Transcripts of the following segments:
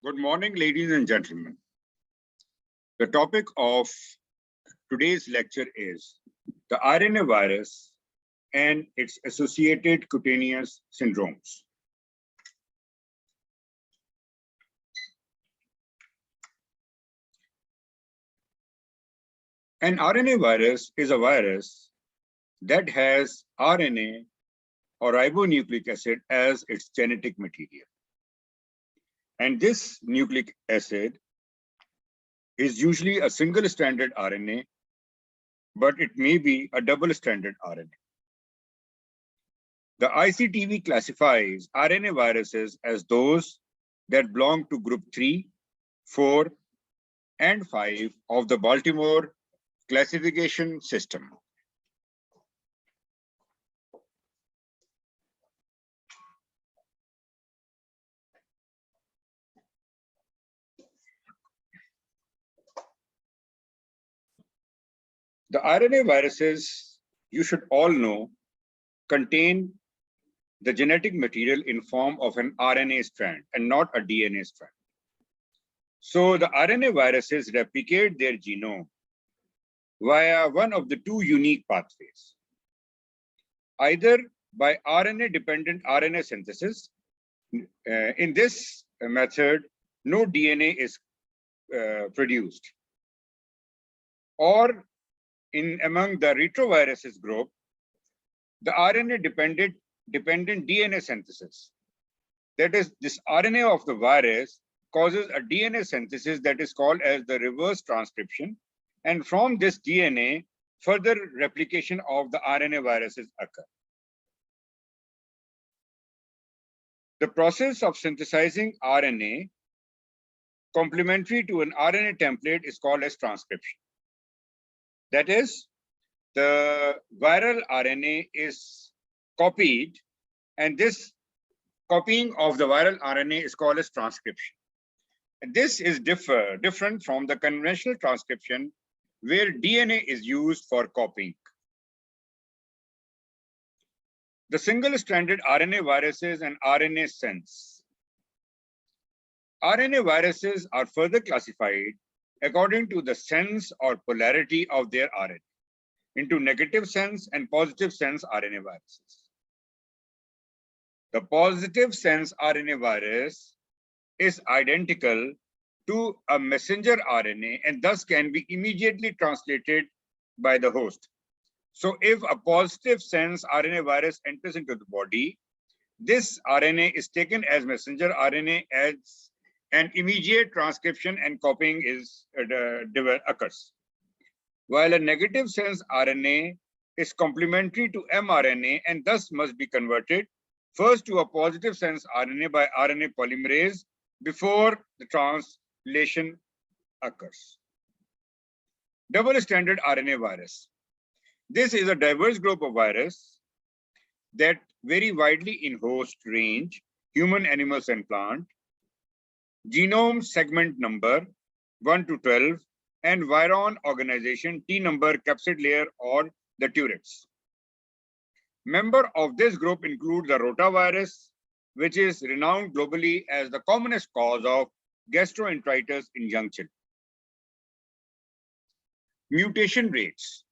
Good morning, ladies and gentlemen. The topic of today's lecture is the RNA virus and its associated cutaneous syndromes. An RNA virus is a virus that has RNA or ribonucleic acid as its genetic material. And this nucleic acid is usually a single-stranded RNA, but it may be a double-stranded RNA. The ICTV classifies RNA viruses as those that belong to group 3, 4, and 5 of the Baltimore classification system. The RNA viruses, you should all know, contain the genetic material in form of an RNA strand and not a DNA strand. So the RNA viruses replicate their genome via one of the two unique pathways, either by RNA-dependent RNA synthesis. In this method, no DNA is produced, or among the retroviruses group, the RNA-dependent DNA synthesis. That is, this RNA of the virus causes a DNA synthesis that is called as the reverse transcription. And from this DNA, further replication of the RNA viruses occur. The process of synthesizing RNA complementary to an RNA template is called as transcription. That is, the viral RNA is copied, and this copying of the viral RNA is called as transcription. And this is different from the conventional transcription, where DNA is used for copying. The single-stranded RNA viruses and RNA sense. RNA viruses are further classified according to the sense or polarity of their RNA into negative sense and positive sense RNA viruses. The positive sense RNA virus is identical to a messenger RNA and thus can be immediately translated by the host. So if a positive sense RNA virus enters into the body, this RNA is taken as messenger RNA as an immediate transcription and copying occurs. While a negative sense RNA is complementary to mRNA and thus must be converted first to a positive sense RNA by RNA polymerase before the translation occurs. Double-stranded RNA virus. This is a diverse group of virus that vary widely in host range, human, animals, and plant, genome segment number 1 to 12, and viron organization T number, capsid layer, or the turrets. Member of this group include the rotavirus, which is renowned globally as the commonest cause of gastroenteritis in young children. Mutation rates.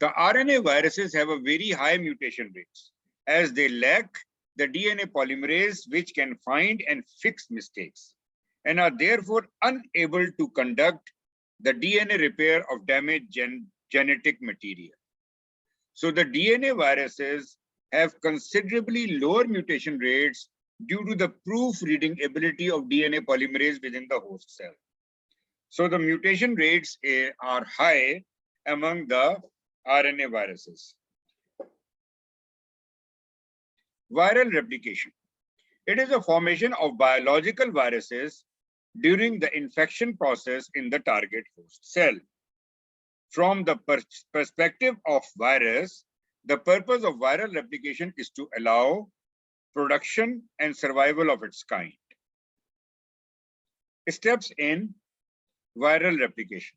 The RNA viruses have a very high mutation rates as they lack the DNA polymerase which can find and fix mistakes and are therefore unable to conduct the DNA repair of damaged genetic material. So the DNA viruses have considerably lower mutation rates due to the proofreading ability of DNA polymerase within the host cell. So the mutation rates are high among the RNA viruses. Viral replication. It is a formation of biological viruses during the infection process in the target host cell. From the perspective of virus, the purpose of viral replication is to allow production and survival of its kind. Steps in viral replication.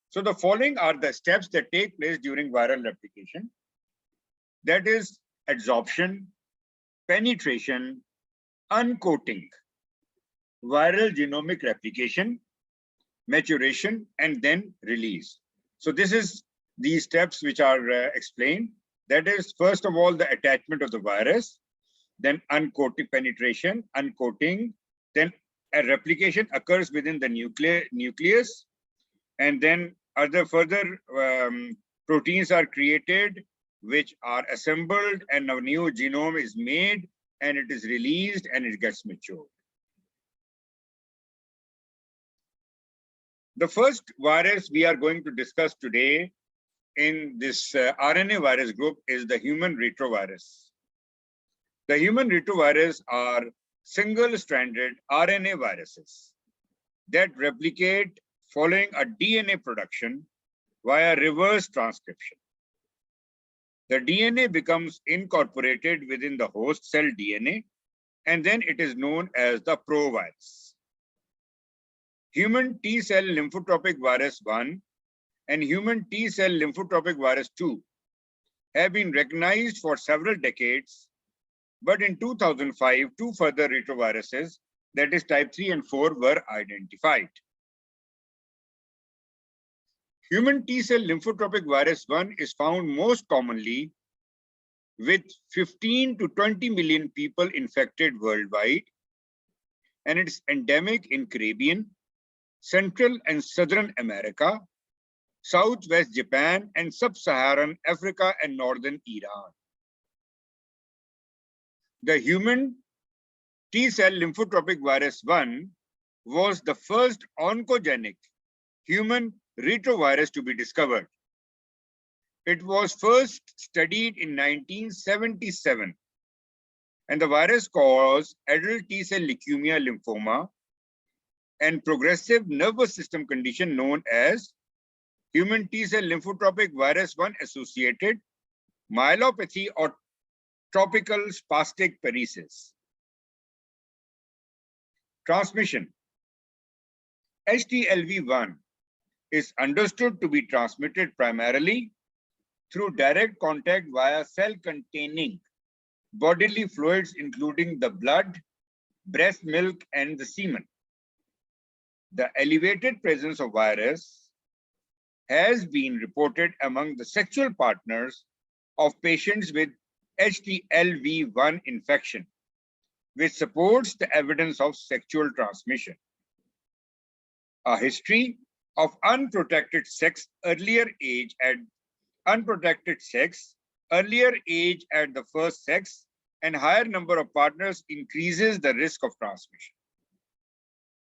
So the following are the steps that take place during viral replication. That is adsorption, penetration, uncoating, viral genomic replication, maturation, and then release. So this is the steps which are explained. That is, first of all, the attachment of the virus, then uncoating, penetration, uncoating, then a replication occurs within the nucleus, and then other further proteins are created, which are assembled, and a new genome is made, and it is released, and it gets matured. The first virus we are going to discuss today in this RNA virus group is the human retrovirus. The human retrovirus are single-stranded RNA viruses that replicate following a DNA production via reverse transcription. The DNA becomes incorporated within the host cell DNA, and then it is known as the provirus. Human T-cell lymphotropic virus 1 and human T-cell lymphotropic virus 2 have been recognized for several decades, but in 2005, two further retroviruses, that is type 3 and 4, were identified. Human T-cell lymphotropic virus 1 is found most commonly with 15 to 20 million people infected worldwide, and it's endemic in Caribbean, Central and Southern America, Southwest Japan, and Sub-Saharan Africa and Northern Iran. The human T-cell lymphotropic virus 1 was the first oncogenic human retrovirus to be discovered. It was first studied in 1977, and the virus caused adult T-cell leukemia, lymphoma, and progressive nervous system condition known as human T-cell lymphotropic virus 1 associated myelopathy or tropical spastic paresis. Transmission. HTLV-1 is understood to be transmitted primarily through direct contact via cell-containing bodily fluids, including the blood, breast milk, and the semen. The elevated presence of virus has been reported among the sexual partners of patients with HTLV-1 infection, which supports the evidence of sexual transmission. A history of unprotected sex earlier age at the first sex and higher number of partners increases the risk of transmission.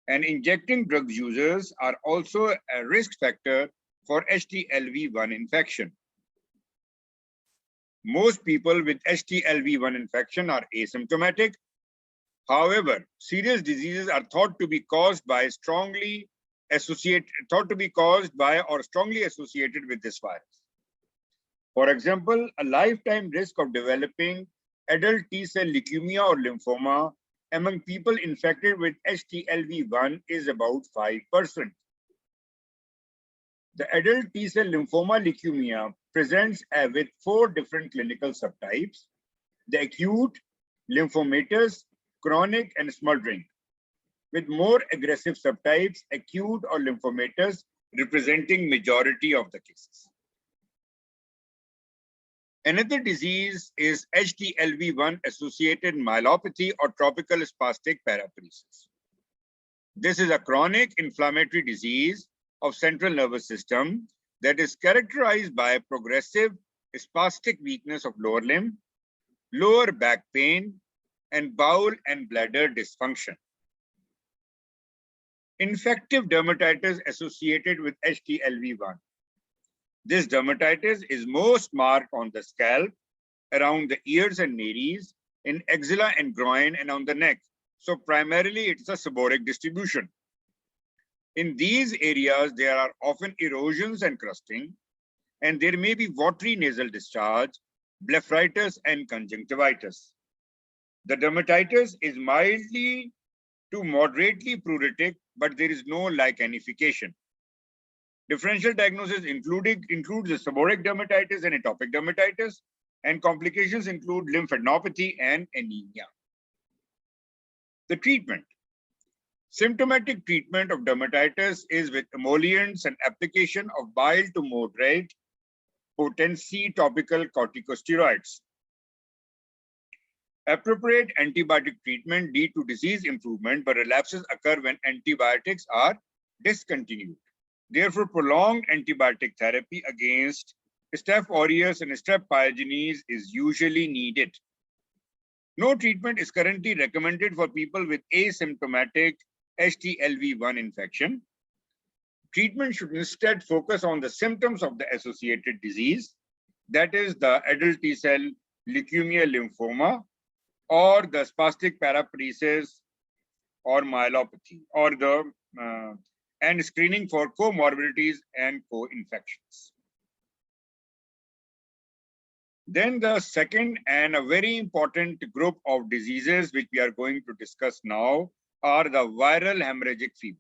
And injecting drug users are also a risk factor for HTLV-1 infection. Most people with HTLV-1 infection are asymptomatic. However, serious diseases are thought to be caused by or strongly associated with this virus. For example, a lifetime risk of developing adult T-cell leukemia or lymphoma among people infected with HTLV-1 is about 5%. The adult T-cell lymphoma leukemia presents with 4 different clinical subtypes: the acute, lymphomatous, chronic, and smoldering, with more aggressive subtypes, acute or lymphomatous, representing majority of the cases. Another disease is HTLV-1 associated myelopathy or tropical spastic paraparesis. This is a chronic inflammatory disease of central nervous system that is characterized by progressive spastic weakness of lower limb, lower back pain, and bowel and bladder dysfunction. Infective dermatitis associated with HTLV-1. This dermatitis is most marked on the scalp, around the ears and nares, in axilla and groin, and on the neck. So primarily it's a seborrheic distribution. In these areas, there are often erosions and crusting, and there may be watery nasal discharge, blepharitis, and conjunctivitis. The dermatitis is mildly to moderately pruritic, but there is no lichenification. Differential diagnosis includes the seborrheic dermatitis and atopic dermatitis, and complications include lymphadenopathy and anemia. The treatment. Symptomatic treatment of dermatitis is with emollients and application of mild to moderate potency topical corticosteroids. Appropriate antibiotic treatment lead to disease improvement, but relapses occur when antibiotics are discontinued. Therefore, prolonged antibiotic therapy against Staph aureus and Strep pyogenes is usually needed. No treatment is currently recommended for people with asymptomatic HTLV-1 infection. Treatment should instead focus on the symptoms of the associated disease, that is the adult T-cell leukemia lymphoma, or the spastic paraparesis or myelopathy, or the and screening for comorbidities and co-infections. Then the second and a very important group of diseases which we are going to discuss now are the viral hemorrhagic fever.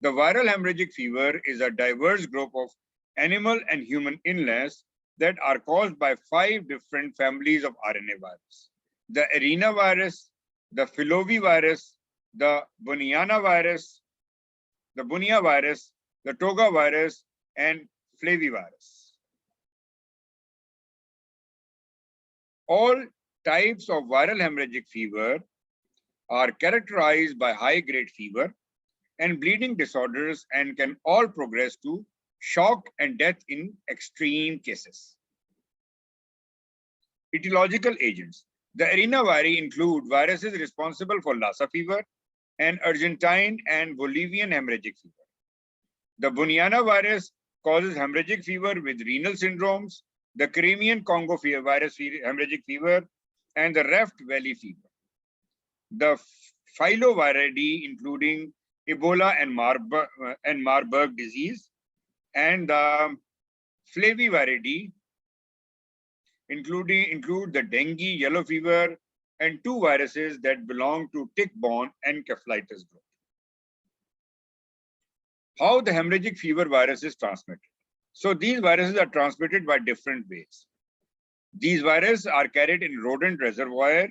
The viral hemorrhagic fever is a diverse group of animal and human illness that are caused by 5 different families of RNA virus: the arenavirus, the filovirus, the Bunyan virus, the Toga virus, and flavivirus. All types of viral hemorrhagic fever are characterized by high-grade fever and bleeding disorders and can all progress to shock and death in extreme cases. Etiological agents. The arenavirus include viruses responsible for Lassa fever and Argentine and Bolivian hemorrhagic fever. The Bunyan virus causes hemorrhagic fever with renal syndromes, the Crimean Congo virus hemorrhagic fever, and the Rift Valley fever. The filoviridae, including Ebola and Marburg disease, and the flaviviridae, include the dengue, yellow fever, and 2 viruses that belong to tick-borne encephalitis group. How the hemorrhagic fever virus is transmitted. So these viruses are transmitted by different ways. These viruses are carried in rodent reservoir,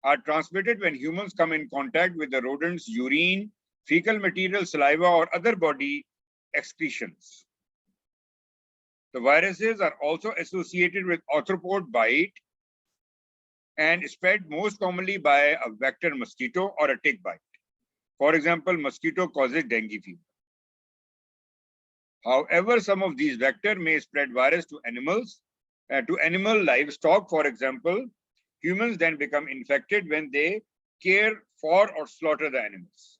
are transmitted when humans come in contact with the rodent's urine, fecal material, saliva, or other body excretions. The viruses are also associated with arthropod bite and spread most commonly by a vector mosquito or a tick bite. For example, mosquito causes dengue fever. However, some of these vectors may spread virus to animals, to animal livestock. For example, humans then become infected when they care for or slaughter the animals.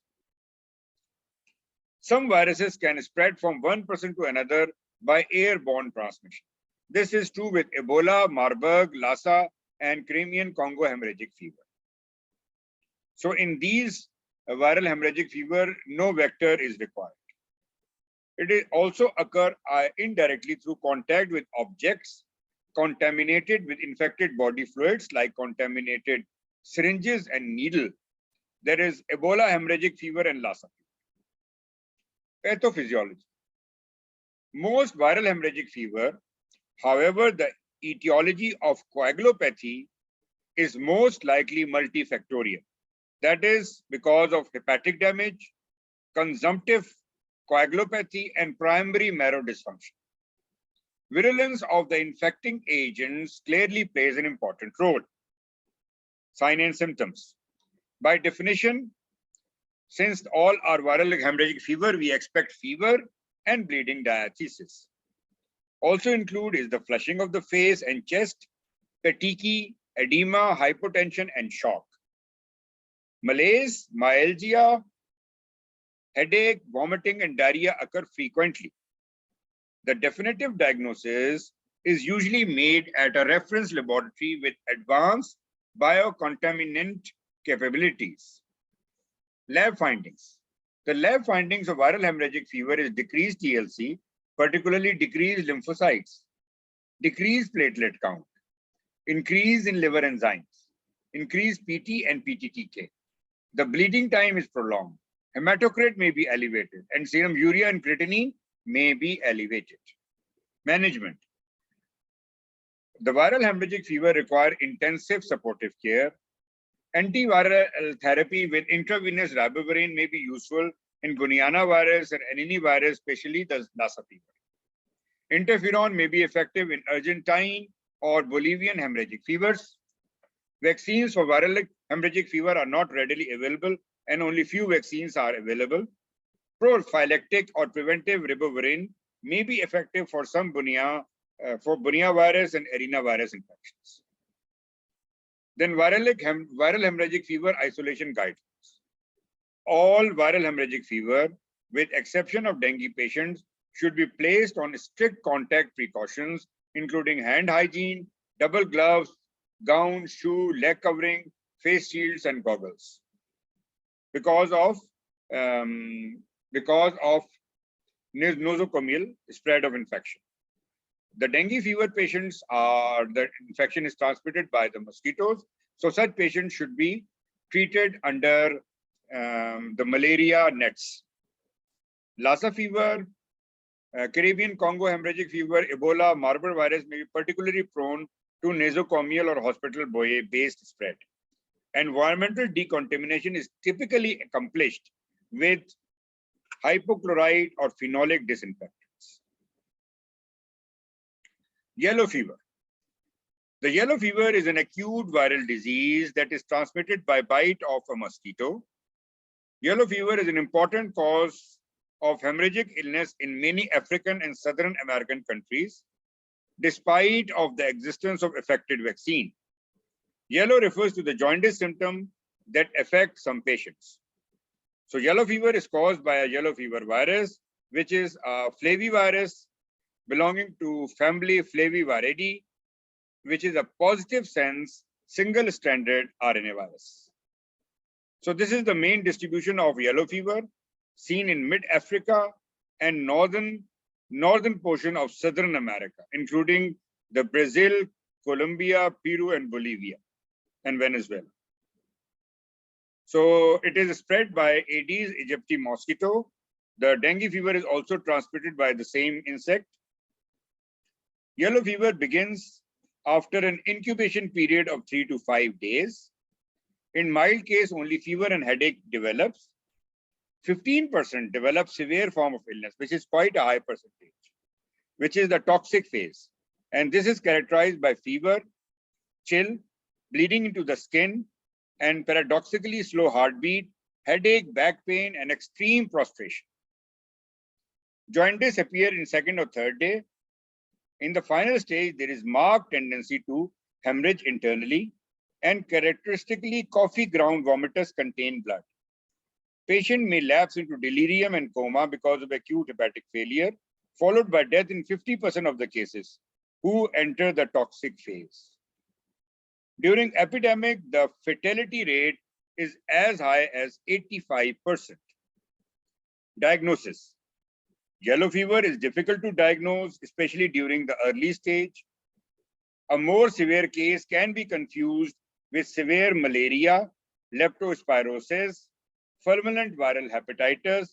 Some viruses can spread from one person to another by airborne transmission. This is true with Ebola, Marburg, Lassa, and Crimean Congo hemorrhagic fever. So in these viral hemorrhagic fever, no vector is required. It is also occur indirectly through contact with objects contaminated with infected body fluids like contaminated syringes and needle. There is Ebola hemorrhagic fever and Lassa fever. Pathophysiology. Most viral hemorrhagic fever, however, the etiology of coagulopathy is most likely multifactorial. That is because of hepatic damage, consumptive coagulopathy, and primary marrow dysfunction. Virulence of the infecting agents clearly plays an important role. Sign and symptoms. By definition, since all are viral hemorrhagic fever, we expect fever and bleeding diathesis. Also include is the flushing of the face and chest, petechiae, edema, hypotension, and shock. Malaise, myalgia, headache, vomiting, and diarrhea occur frequently. The definitive diagnosis is usually made at a reference laboratory with advanced biocontaminant capabilities. Lab findings. The lab findings of viral hemorrhagic fever is decreased TLC, particularly decreased lymphocytes, decreased platelet count, increase in liver enzymes, increased PT and PTTK. The bleeding time is prolonged. Hematocrit may be elevated, and serum urea and creatinine may be elevated. Management. The viral hemorrhagic fever requires intensive supportive care Antiviral therapy with intravenous ribavirin may be useful in Guiana virus and any virus, especially the Lassa fever. Interferon may be effective in Argentine or Bolivian hemorrhagic fevers. Vaccines for viral hemorrhagic fever are not readily available, and only few vaccines are available. Prophylactic or preventive ribavirin may be effective for some Guiana virus and arena virus infections. Then viral hemorrhagic fever isolation guidelines. All viral hemorrhagic fever, with exception of dengue patients, should be placed on strict contact precautions, including hand hygiene, double gloves, gown, shoe, leg covering, face shields, and goggles. Because of nosocomial spread of infection. The dengue fever patients the infection is transmitted by the mosquitoes. So such patients should be treated under the malaria nets. Lassa fever, Caribbean Congo hemorrhagic fever, Ebola, Marburg virus may be particularly prone to nosocomial or hospital-based spread. Environmental decontamination is typically accomplished with hypochlorite or phenolic disinfectants. Yellow fever. The yellow fever is an acute viral disease that is transmitted by bite of a mosquito. Yellow fever is an important cause of hemorrhagic illness in many African and Southern American countries, despite of the existence of effective vaccine. Yellow refers to the jaundice symptom that affect some patients. So yellow fever is caused by a yellow fever virus, which is a flavivirus belonging to family Flaviviridae, which is a positive sense single-stranded RNA virus. So this is the main distribution of yellow fever seen in mid-Africa and northern portion of Southern America, including the Brazil, Colombia, Peru, and Bolivia, and Venezuela. So it is spread by Aedes aegypti mosquito. The dengue fever is also transmitted by the same insect. Yellow fever begins after an incubation period of 3 to 5 days. In mild case, only fever and headache develops. 15% develop severe form of illness, which is quite a high percentage, which is the toxic phase. And this is characterized by fever, chill, bleeding into the skin, and paradoxically slow heartbeat, headache, back pain, and extreme prostration. Jaundice appear in second or third day. In the final stage, there is marked tendency to hemorrhage internally, and characteristically coffee ground vomitus contain blood. Patient may lapse into delirium and coma because of acute hepatic failure, followed by death in 50% of the cases who enter the toxic phase. During epidemic, the fatality rate is as high as 85%. Diagnosis. Yellow fever is difficult to diagnose, especially during the early stage. A more severe case can be confused with severe malaria, leptospirosis, fulminant viral hepatitis,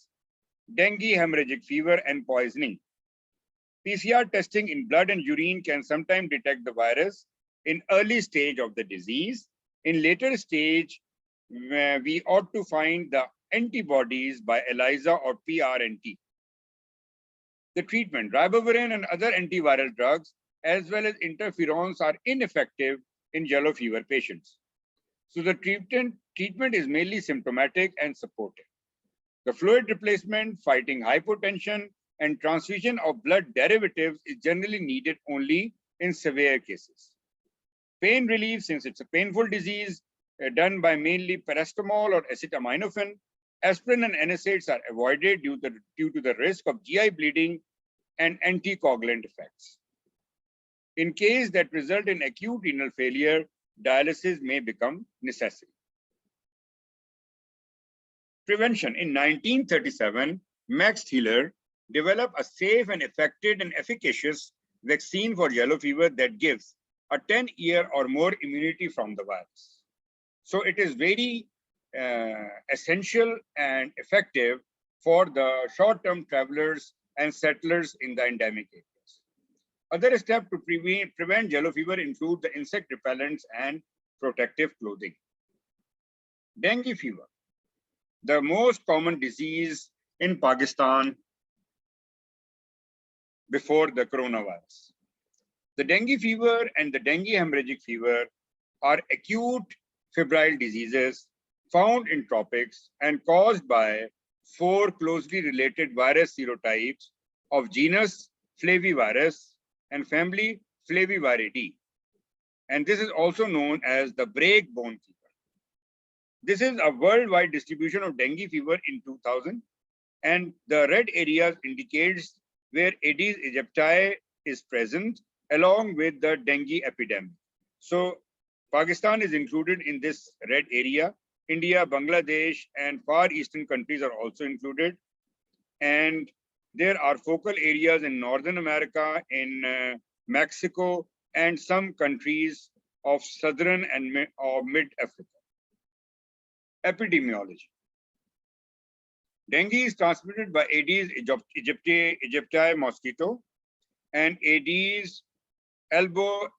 dengue hemorrhagic fever, and poisoning. PCR testing in blood and urine can sometimes detect the virus in early stage of the disease. In later stage, we ought to find the antibodies by ELISA or PRNT. The treatment, ribavirin and other antiviral drugs, as well as interferons, are ineffective in yellow fever patients. So the treatment is mainly symptomatic and supportive. The fluid replacement, fighting hypotension, and transfusion of blood derivatives is generally needed only in severe cases. Pain relief, since it's a painful disease, done by mainly paracetamol or acetaminophen. Aspirin and NSAIDs are avoided due to the risk of GI bleeding and anticoagulant effects. In case that result in acute renal failure, dialysis may become necessary. Prevention. In 1937, Max Thiele developed a safe and effective and efficacious vaccine for yellow fever that gives a 10-year or more immunity from the virus. So it is very essential and effective for the short-term travelers and settlers in the endemic areas. Other steps to prevent yellow fever include the insect repellents and protective clothing. Dengue fever, the most common disease in Pakistan before the coronavirus. The dengue fever and the dengue hemorrhagic fever are acute febrile diseases found in tropics and caused by 4 closely related virus serotypes of genus Flavivirus and family Flaviviridae. And this is also known as the break-bone fever. This is a worldwide distribution of dengue fever in 2000, and the red areas indicates where Aedes aegypti is present along with the dengue epidemic. So Pakistan is included in this red area. India, Bangladesh, and Far Eastern countries are also included. And there are focal areas in Northern America, in Mexico, and some countries of Southern and Mid Africa. Epidemiology. Dengue is transmitted by Aedes aegypti mosquito and Aedes albopictus.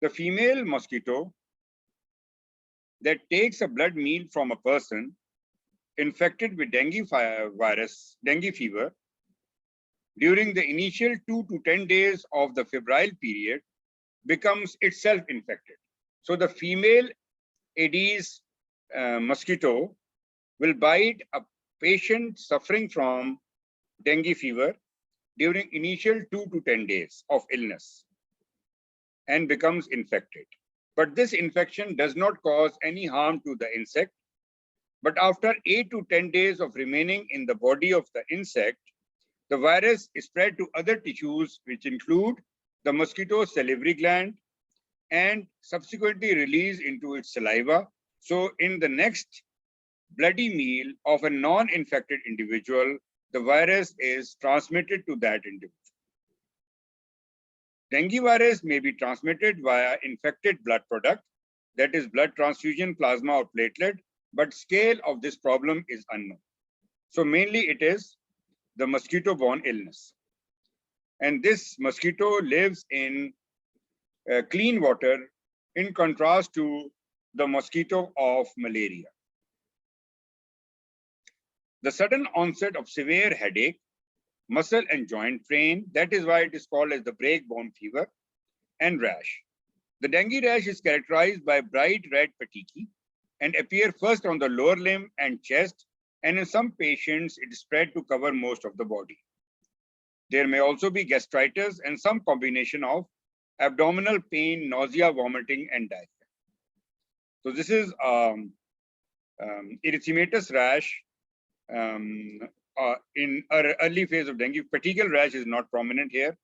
The female mosquito that takes a blood meal from a person infected with dengue fever during the initial 2 to 10 days of the febrile period becomes itself infected. So the female Aedes mosquito will bite a patient suffering from dengue fever during initial 2 to 10 days of illness and becomes infected. But this infection does not cause any harm to the insect. But after 8 to 10 days of remaining in the body of the insect, the virus is spread to other tissues, which include the mosquito's salivary gland and subsequently released into its saliva. So in the next bloody meal of a non-infected individual, the virus is transmitted to that individual. Dengue virus may be transmitted via infected blood product, that is blood transfusion, plasma or platelet, but scale of this problem is unknown. So mainly it is the mosquito-borne illness. And this mosquito lives in clean water in contrast to the mosquito of malaria. The sudden onset of severe headache, muscle and joint pain, that is why it is called as the break-bone fever, and rash. The dengue rash is characterized by bright red petechiae and appear first on the lower limb and chest, and in some patients it is spread to cover most of the body. There may also be gastritis and some combination of abdominal pain, nausea, vomiting, and diarrhea. So this is erythematous rash in an early phase of dengue. Petechial rash is not prominent here.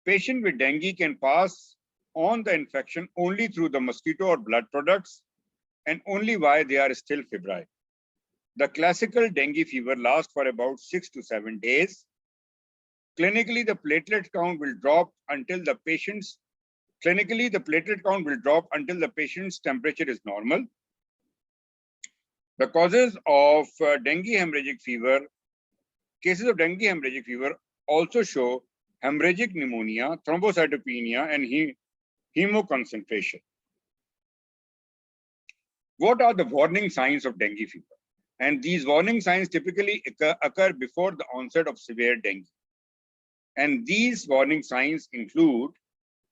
Patient with dengue can pass on the infection only through the mosquito or blood products and only while they are still febrile. The classical dengue fever lasts for about 6 to 7 days. Clinically, the platelet count will drop until the patient's temperature is normal. The causes of dengue hemorrhagic fever, cases of dengue hemorrhagic fever also show hemorrhagic pneumonia, thrombocytopenia, and hemoconcentration. What are the warning signs of dengue fever? And these warning signs typically occur before the onset of severe dengue. And these warning signs include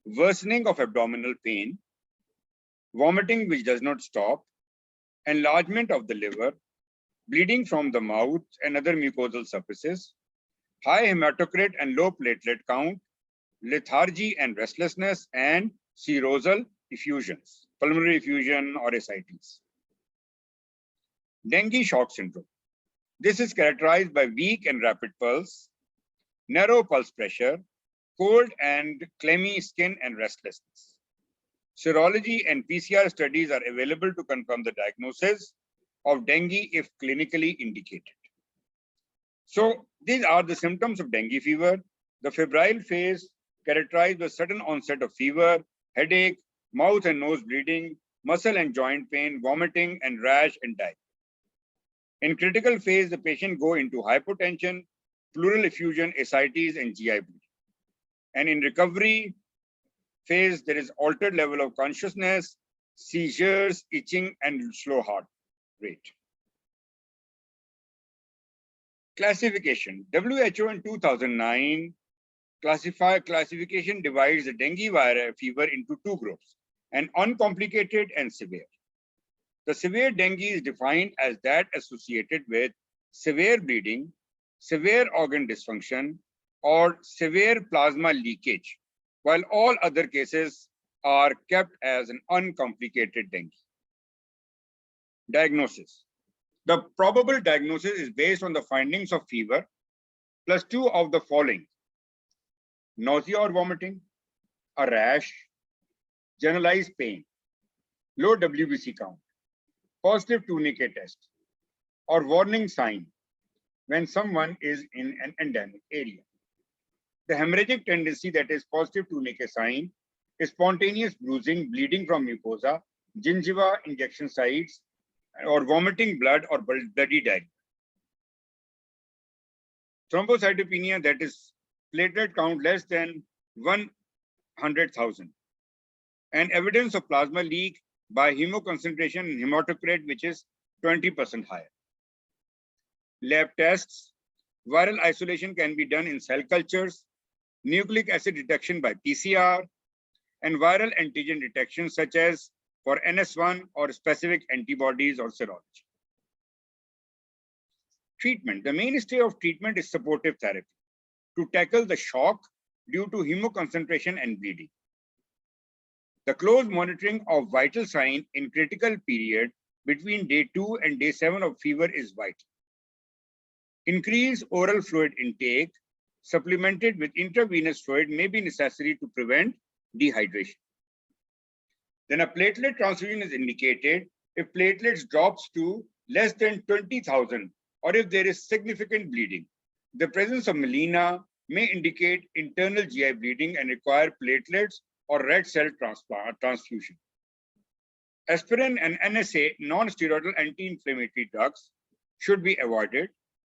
worsening of abdominal pain, vomiting which does not stop, enlargement of the liver, bleeding from the mouth and other mucosal surfaces, high hematocrit and low platelet count, lethargy and restlessness, and serosal effusions, pulmonary effusion or ascites. Dengue shock syndrome. This is characterized by weak and rapid pulse, narrow pulse pressure, cold and clammy skin, and restlessness. Serology and PCR studies are available to confirm the diagnosis of dengue if clinically indicated. So these are the symptoms of dengue fever. The febrile phase characterized by sudden onset of fever, headache, mouth and nose bleeding, muscle and joint pain, vomiting, and rash and diarrhea. In critical phase, the patient go into hypotension, pleural effusion, ascites, and GI bleeding. And in recovery phase, there is altered level of consciousness, seizures, itching, and slow heart rate. Classification. WHO in 2009 classification divides the dengue fever into two groups, an uncomplicated and severe. The severe dengue is defined as that associated with severe bleeding, severe organ dysfunction, or severe plasma leakage, while all other cases are kept as an uncomplicated dengue. Diagnosis. The probable diagnosis is based on the findings of fever plus two of the following: nausea or vomiting, a rash, generalized pain, low WBC count, positive 2-NIK test, or warning sign when someone is in an endemic area. The hemorrhagic tendency, that is positive 2-NIK sign, is spontaneous bruising, bleeding from mucosa, gingiva, injection sites, or vomiting blood or bloody diarrhea. Thrombocytopenia, that is platelet count less than 100,000, and evidence of plasma leak by hemoconcentration in hematocrit, which is 20% higher. Lab tests. Viral isolation can be done in cell cultures, nucleic acid detection by PCR, and viral antigen detection such as for NS1 or specific antibodies or serology. Treatment. The mainstay of treatment is supportive therapy to tackle the shock due to hemoconcentration and bleeding. The close monitoring of vital sign in critical period between day 2 and day 7 of fever is vital. Increased oral fluid intake supplemented with intravenous fluid may be necessary to prevent dehydration. Then a platelet transfusion is indicated if platelets drops to less than 20,000 or if there is significant bleeding. The presence of melena may indicate internal GI bleeding and require platelets or red cell transfusion. Aspirin and NSA, non-steroidal anti-inflammatory drugs, should be avoided,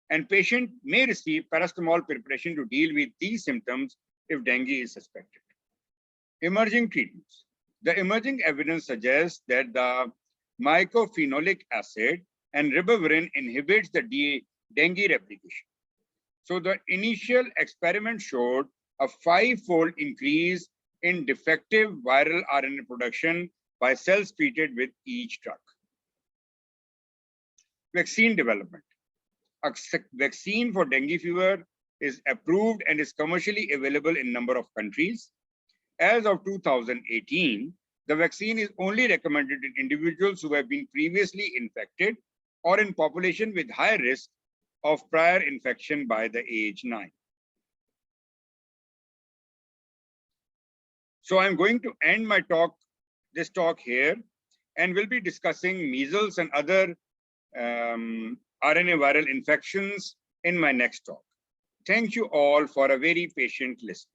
and patient may receive paracetamol preparation to deal with these symptoms if dengue is suspected. Emerging treatments. The emerging evidence suggests that the mycophenolic acid and ribavirin inhibits the dengue replication. So the initial experiment showed a 5-fold increase in defective viral RNA production by cells treated with each drug. Vaccine development. A vaccine for dengue fever is approved and is commercially available in a number of countries. As of 2018, the vaccine is only recommended in individuals who have been previously infected or in population with high risk of prior infection by the age 9. So I'm going to end my this talk here, and we'll be discussing measles and other RNA viral infections in my next talk. Thank you all for a very patient listening.